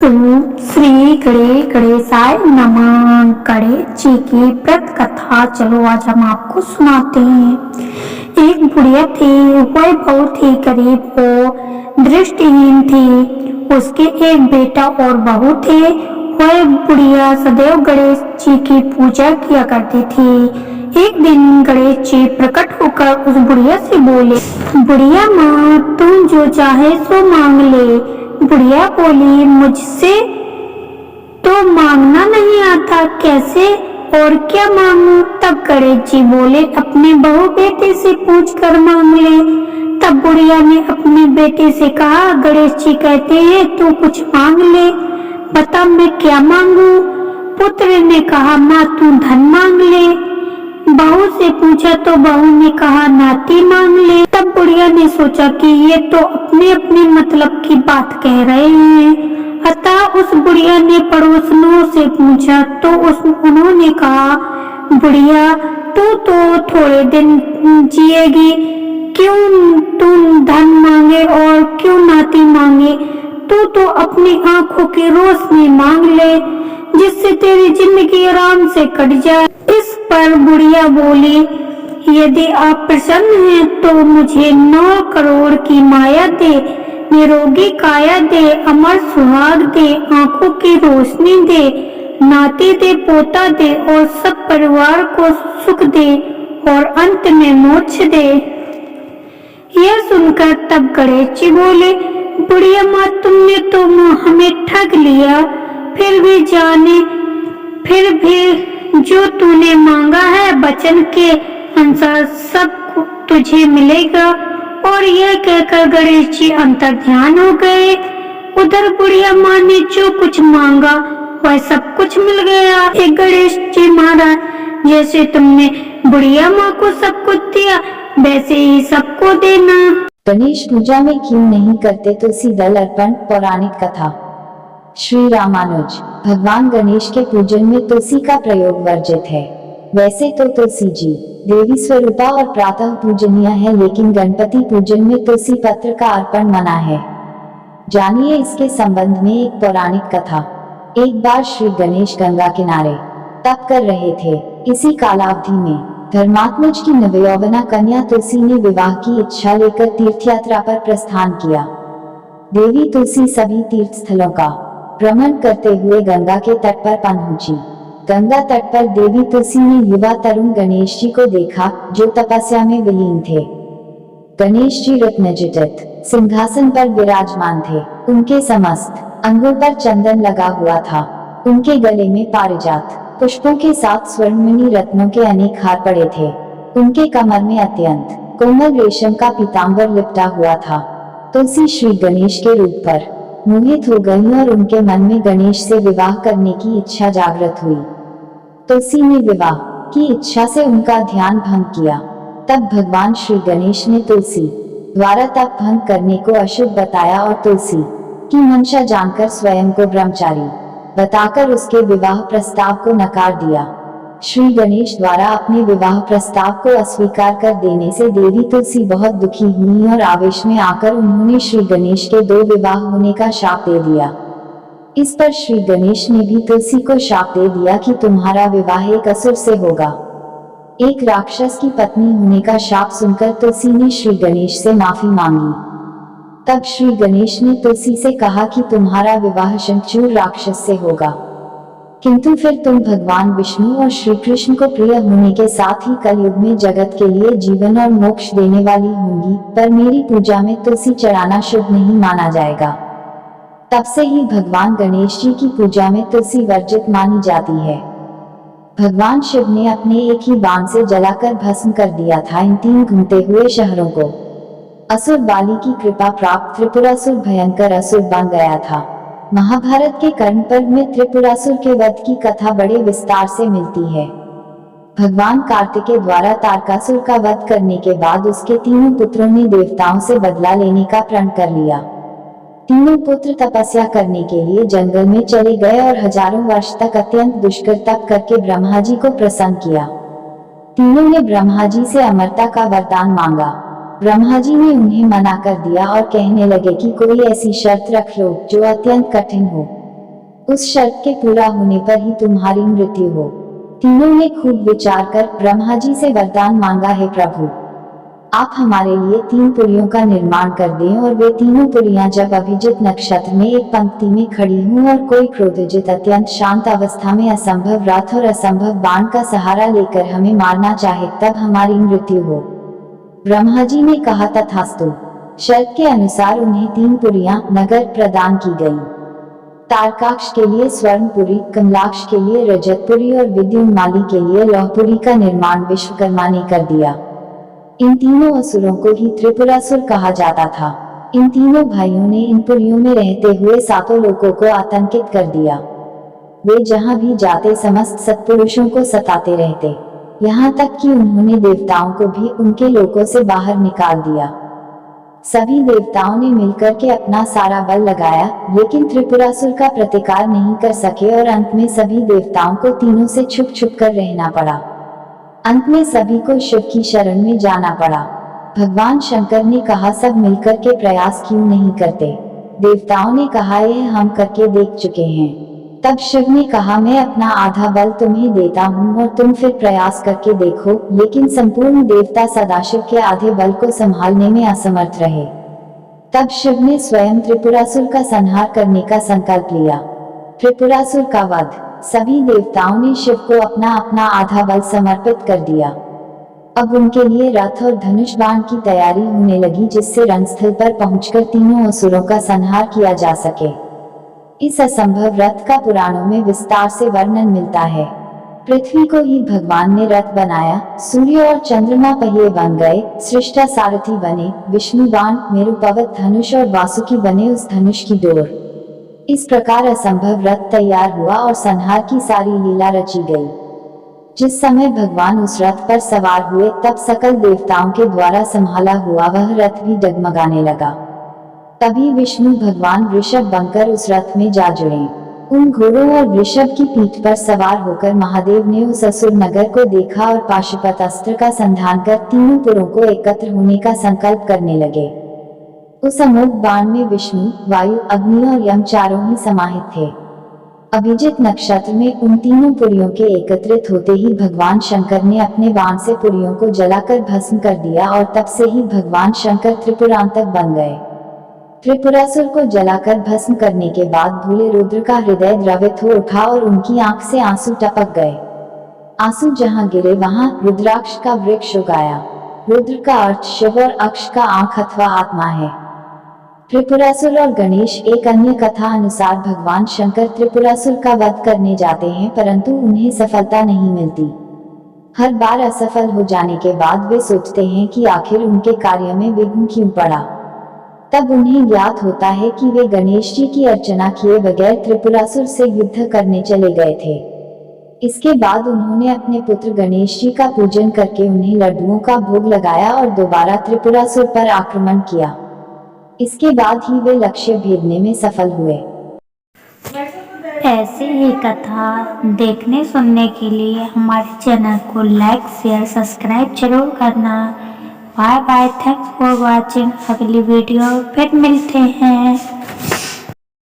ओम श्री गणेशाय नमः। गणेश जी की व्रत कथा चलो आज हम आपको सुनाते हैं। एक बुढ़िया थी, वह बहुत ही गरीब और दृष्टिहीन थी। उसके एक बेटा और बहू थे। वह बुढ़िया सदैव गणेश जी की पूजा किया करती थी। एक दिन गणेश जी प्रकट होकर उस बुढ़िया से बोले, बुढ़िया माँ, तुम जो चाहे सो मांग ले। बुढ़िया बोली, मुझसे तो मांगना नहीं आता, कैसे और क्या मांगू? तब गणेश जी बोले, अपने बहू बेटे से पूछ कर मांग ले। तब बुढ़िया ने अपने बेटे से कहा, गणेश जी कहते हैं तू कुछ मांग ले, बता मैं क्या मांगू? पुत्र ने कहा, माँ तू धन मांग ले। बहू से पूछा तो बहू ने कहा, नाती मांग ले। तब बुढ़िया ने सोचा कि ये तो अपने अपने मतलब की बात कह रहे हैं। अतः उस बुढ़िया ने पड़ोसनों से पूछा तो उन्होंने कहा, बुढ़िया तू तो थोड़े दिन जिएगी, क्यों तू धन मांगे और क्यों नाती मांगे? तू तो अपनी आंखों की रोशनी मांग ले, जिससे तेरी जिंदगी आराम से कट जाए। इस पर बुढ़िया बोली, यदि आप प्रसन्न हैं तो मुझे 9 करोड़ की माया दे, निरोगी काया दे, अमर सुहाग दे, आंखों की रोशनी दे, नाती दे, पोता दे और सब परिवार को सुख दे और अंत में मोक्ष दे। यह सुनकर तब गणेश जी बोले, बुढ़िया माँ, तुमने तो हमें ठग लिया। फिर भी जो तूने मांगा है वचन के अनुसार सब तुझे मिलेगा। और यह कहकर गणेश जी अंतर्ध्यान हो गए। उधर बुढ़िया माँ ने जो कुछ मांगा वह सब कुछ मिल गया। एक गणेश जी महाराज, जैसे तुमने बुढ़िया माँ को सब कुछ दिया वैसे ही सबको देना। गणेश पूजा में क्यों नहीं करते तुलसी दल अर्पण? पौराणिक कथा। श्री रामानुज। भगवान गणेश के पूजन में तुलसी का प्रयोग वर्जित है। वैसे तो तुलसी जी देवी स्वरूपा और प्रातः पूजनीय है, लेकिन गणपति पूजन में तुलसी पत्र का अर्पण मना है। जानिए इसके संबंध में एक पौराणिक कथा। एक बार श्री गणेश गंगा किनारे तप कर रहे थे। इसी कालावधि में धर्मात्मज की नवयौवना कन्या तुलसी ने विवाह की इच्छा लेकर तीर्थयात्रा पर प्रस्थान किया। देवी तुलसी सभी तीर्थ स्थलों का भ्रमण करते हुए गंगा के तट पर पहुंची। गंगा तट पर देवी तुलसी ने युवा तरुण गणेश जी को देखा, जो तपस्या में विलीन थे। गणेश जी रत्नजटित सिंहासन पर विराजमान थे। उनके समस्त अंगों पर चंदन लगा हुआ था। उनके गले में पारिजात पुष्पों के साथ स्वर्णमणि रत्नों के अनेक हार पड़े थे। उनके कमर में अत्यंत कोमल रेशम का पीतांबर लिपटा हुआ था। तुलसी श्री गणेश के रूप पर मोहित हो गई और उनके मन में गणेश से विवाह करने की इच्छा जागृत हुई। तुलसी ने विवाह की इच्छा से उनका ध्यान भंग किया। तब भगवान श्री गणेश ने तुलसी द्वारा तप भंग करने को अशुभ बताया और तुलसी की मंशा जानकर स्वयं को ब्रह्मचारी बताकर उसके विवाह प्रस्ताव को नकार दिया। श्री गणेश द्वारा अपने विवाह प्रस्ताव को अस्वीकार कर देने से देवी तुलसी बहुत दुखी हुई और आवेश में आकर उन्होंने श्री गणेश के 2 विवाह होने का शाप दे दिया। इस पर श्री गणेश ने भी तुलसी को शाप दे दिया कि तुम्हारा विवाह एक असुर से होगा। एक राक्षस की पत्नी होने का शाप सुनकर तुलसी ने श्री गणेश से माफी मांगी। तब श्री गणेश ने तुलसी से कहा कि तुम्हारा विवाह शंखचूड़ राक्षस से होगा, किंतु फिर तुम भगवान विष्णु और श्री कृष्ण को प्रिय होने के साथ ही कलयुग में जगत के लिए जीवन और मोक्ष देने वाली होंगी, पर मेरी पूजा में तुलसी चढ़ाना शुभ नहीं माना जाएगा। तब से ही भगवान गणेश जी की पूजा में तुलसी वर्जित मानी जाती है। भगवान शिव ने अपने एक ही बाण से जलाकर भस्म कर दिया था इन 3 घूमते हुए शहरों को। असुर बाली की कृपा प्राप्त त्रिपुरासुर भयंकर असुर बन गया था। महाभारत के कर्ण पर्व में त्रिपुरासुर के वध की कथा बड़े विस्तार से मिलती है। भगवान कार्तिकेय द्वारा तारकासुर का वध करने के बाद उसके 3 पुत्रों ने देवताओं से बदला लेने का प्रण कर लिया। 3 पुत्र तपस्या करने के लिए जंगल में चले गए और हजारों वर्ष तक अत्यंत दुष्कर तप करके ब्रह्मा जी को प्रसन्न किया। तीनों ने ब्रह्मा जी से अमरता का वरदान मांगा। ब्रह्मा जी ने उन्हें मना कर दिया और कहने लगे कि कोई ऐसी शर्त रख लो जो अत्यंत कठिन हो। उस शर्त के पूरा होने पर ही तुम्हारी मृत्यु हो। तीनों ने खूब विचार कर ब्रह्मा जी से वरदान मांगा, है प्रभु, आप हमारे लिए 3 पुरियों का निर्माण कर दें और वे तीनों पुरियां जब अभिजित नक्षत्र में एक पंक्ति में खड़ी हों और कोई क्रोधजित अत्यंत शांत अवस्था में असंभव रथ और असंभव बाण का सहारा लेकर हमें मारना चाहे, तब हमारी मृत्यु हो। ब्रह्मा जी ने कहा, तथास्तु। शर्त के अनुसार उन्हें 3 पुरियां नगर प्रदान की गयी। तारकाक्ष के लिए स्वर्णपुरी, कमलाक्ष के लिए रजतपुरी और विद्युन्माली के लिए लौहपुरी का निर्माण विश्वकर्मा ने कर दिया। इन तीनों असुरों को ही त्रिपुरासुर कहा जाता था। इन तीनों भाइयों ने इन पुरियों में रहते हुए 7 लोकों को आतंकित कर दिया। वे जहां भी जाते समस्त सत्पुरुषों को सताते रहते, यहाँ तक कि उन्होंने देवताओं को भी उनके लोकों से बाहर निकाल दिया। सभी देवताओं ने मिलकर के अपना सारा बल लगाया, लेकिन त्रिपुरासुर का प्रतिकार नहीं कर सके और अंत में सभी देवताओं को तीनों से छुप छुप कर रहना पड़ा। अंत में सभी को शिव की शरण में जाना पड़ा। भगवान शंकर ने कहा, सब मिलकर के प्रयास क्यों नहीं करते? देवताओं ने कहा, यह हम करके देख चुके हैं। तब शिव ने कहा, मैं अपना आधा बल तुम्हें देता हूँ और तुम फिर प्रयास करके देखो। लेकिन संपूर्ण देवता सदाशिव के आधे बल को संभालने में असमर्थ रहे। तब शिव ने स्वयं त्रिपुरासुर का संहार करने का संकल्प लिया। त्रिपुरासुर का वध। सभी देवताओं ने शिव को अपना अपना आधा बल समर्पित कर दिया। अब उनके लिए रथ और धनुष बाण की तैयारी होने लगी, जिससे रणस्थल पर पहुंचकर तीनों असुरों का संहार किया जा सके। इस असंभव रथ का पुराणों में विस्तार से वर्णन मिलता है। पृथ्वी को ही भगवान ने रथ बनाया, सूर्य और चंद्रमा पहिए बन गए, सृष्टा सारथी बने, विष्णु बाण, मेरु पर्वत धनुष और वासुकी बने उस धनुष की डोर। इस प्रकार असंभव रथ तैयार हुआ और संहार की सारी लीला रची गई। जिस समय भगवान उस रथ पर सवार हुए, तब सकल देवताओं के द्वारा संभाला हुआ वह रथ भी डगमगाने लगा। तभी विष्णु भगवान वृषभ बनकर उस रथ में जा जुड़े। उन घोड़ों और वृषभ की पीठ पर सवार होकर महादेव ने उस असुर नगर को देखा और पाशुपत अस्त्र का संधान कर तीनों पुरों को एकत्र होने का संकल्प करने लगे। उस अमोघ बाण में विष्णु, वायु, अग्नि और यम चारों ही समाहित थे। अभिजित नक्षत्र में उन तीनों पुरियों के एकत्रित होते ही भगवान शंकर ने अपने बाण से पुरियों को जलाकर भस्म कर दिया और तब से ही भगवान शंकर त्रिपुरांतक बन गए। त्रिपुरासुर को जलाकर भस्म करने के बाद भोले रुद्र का हृदय द्रवित हो उठा और उनकी आंख से आंसू टपक गए। आंसू जहां गिरे वहां रुद्राक्ष का वृक्ष उगाया। रुद्र का अर्थ शिव और अक्ष का आंख अथवा आत्मा है। त्रिपुरासुर और गणेश। एक अन्य कथा अनुसार भगवान शंकर त्रिपुरासुर का वध करने जाते हैं, परंतु उन्हें सफलता नहीं मिलती। हर बार असफल हो जाने के बाद वे सोचते हैं कि आखिर उनके कार्य में विघ्न क्यों पड़ा। तब उन्हें ज्ञात होता है कि वे गणेश जी की अर्चना किए बगैर त्रिपुरासुर से युद्ध करने चले गए थे। इसके बाद उन्होंने अपने पुत्र गणेश जी का पूजन करके उन्हें लड्डुओं का भोग लगाया और दोबारा त्रिपुरासुर पर आक्रमण किया। इसके बाद ही वे लक्ष्य भेदने में सफल हुए। ऐसी ही कथा देखने सुनने के लिए हमारे चैनल को लाइक, शेयर, सब्सक्राइब जरूर करना। Bye bye, thanks for watching. अगली वीडियो फिर मिलते हैं।